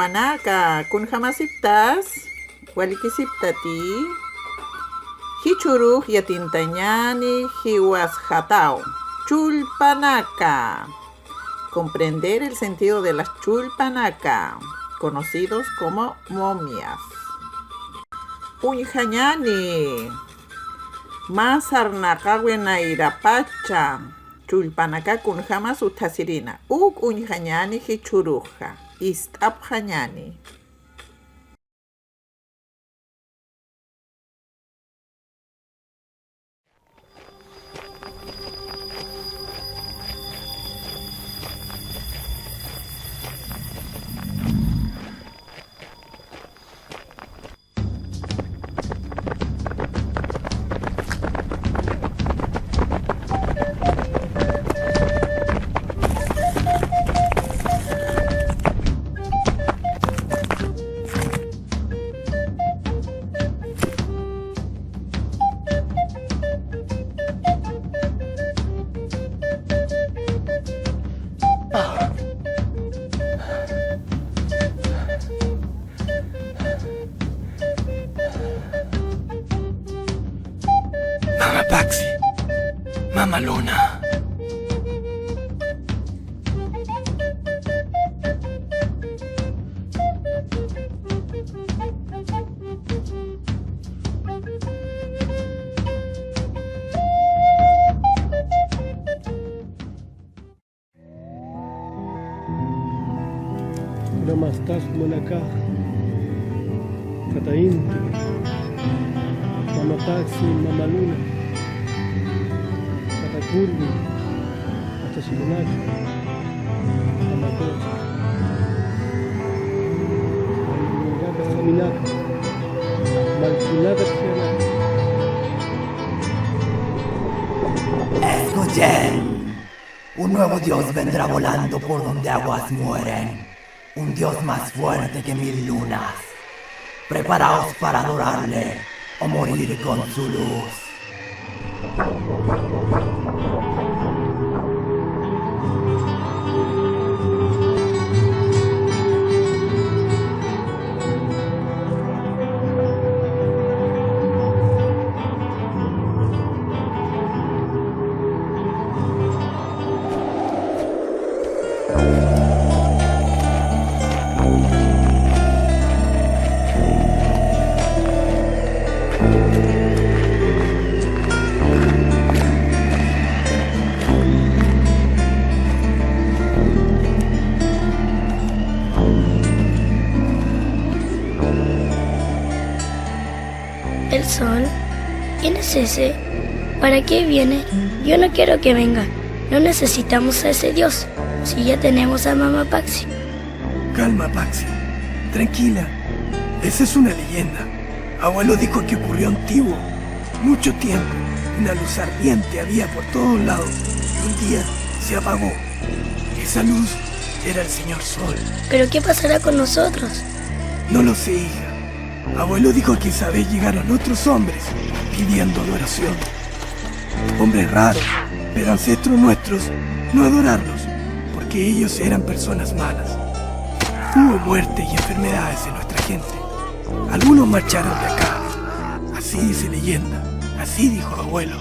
wanaka kunjamasiptas walikisiptati hichuruj yatintañani hiwas hatao chulpanaka. Comprender el sentido de las chulpanaka, conocidos como momias. Unjañani masarnaqawenairapacha chulpanaka kunjama sutasirina uk unjañani hichuruja istapjañani. Mama Paxi, Mama Luna. Namaste Monaka, Cataínti, Mama Paxi, Mama Luna, Catacurdi, Atasimonaki, Mama Cocha, Malunaka Saminaka, Malcunaka Tianaka. Escuchen, un nuevo Dios vendrá volando por donde aguas mueren. Un Dios más fuerte que 1000 lunas. Preparaos para adorarle o morir con su luz. ¿El sol? ¿Quién es ese? ¿Para qué viene? Yo no quiero que venga. No necesitamos a ese Dios, si ya tenemos a Mama Paxi. Calma, Paxi. Tranquila. Esa es una leyenda. Abuelo dijo que ocurrió antiguo. Mucho tiempo. Una luz ardiente había por todos lados. Y un día se apagó. Esa luz era el señor Sol. ¿Pero qué pasará con nosotros? No lo sé, hija. Abuelo dijo que esa vez llegaron otros hombres pidiendo adoración. Hombres raros, pero ancestros nuestros no adorarlos, porque ellos eran personas malas. Hubo muerte y enfermedades en nuestra gente. Algunos marcharon de acá. Así dice leyenda. Así dijo abuelo.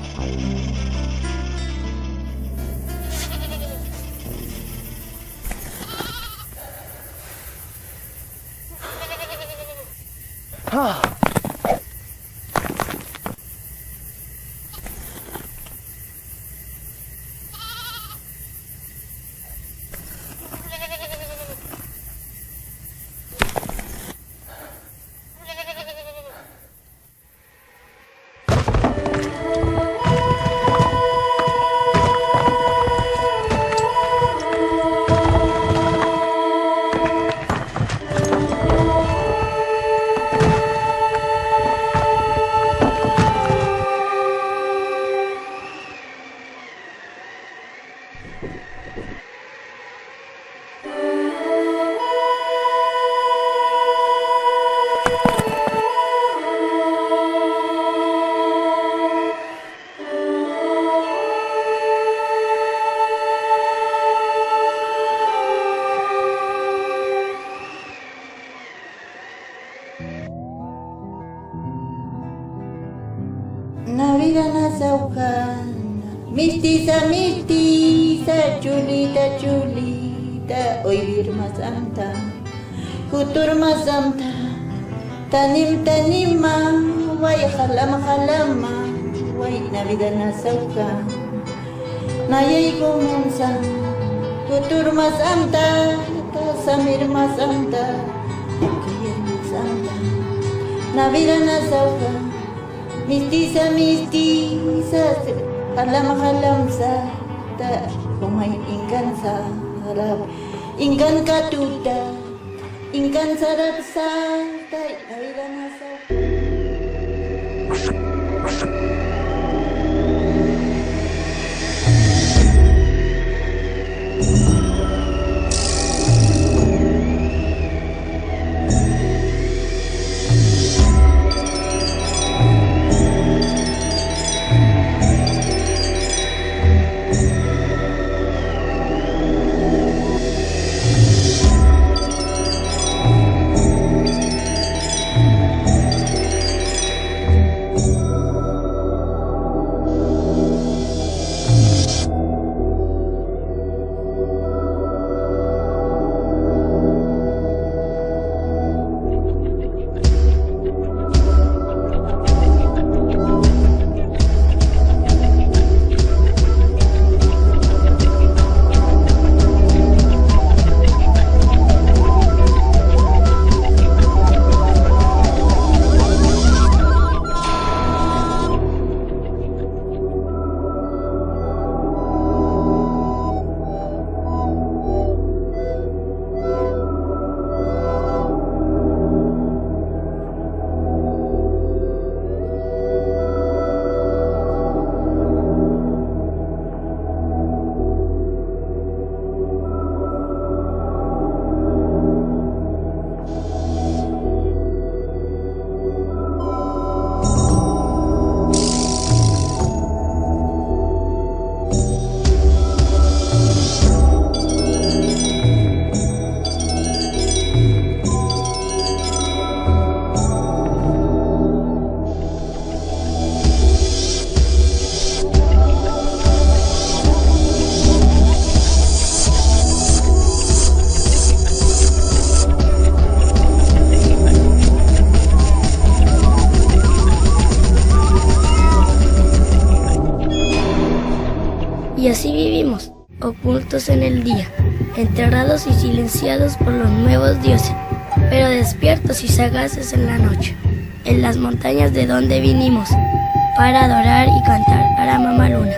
Navidad nasaukan, mistisa, mistisa, chulita, chulita, hoy virma santa, kuturma santa, tanim, tanima, way halama, halama, way Navidad nasaukan, nayay kumunsa, kuturma santa, samirma santa, kuyirma santa, Navidad nasaukan. Mistisa, mistisa, halam, halam sa, ta, kumay ingkan sa harap, ingkan katuta, ingkan sarap sa, ta, nabila na sa. Y así vivimos, ocultos en el día, enterrados y silenciados por los nuevos dioses, pero despiertos y sagaces en la noche, en las montañas de donde vinimos, para adorar y cantar a la Mamá Luna.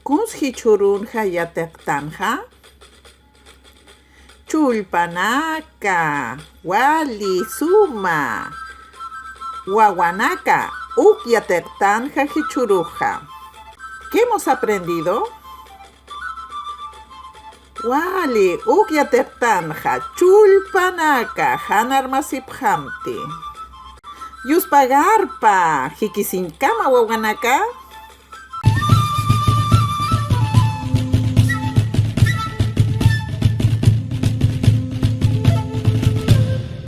Kunski churunja yatektanja, chulpanaka, wali, suma, wawanaka, uk yatektanja hichuruja. ¿Qué hemos aprendido? Wali, uk yatektanja, chulpanaka, hanarmasiphamti. Yuspagarpa, hikisinkama wawanaka.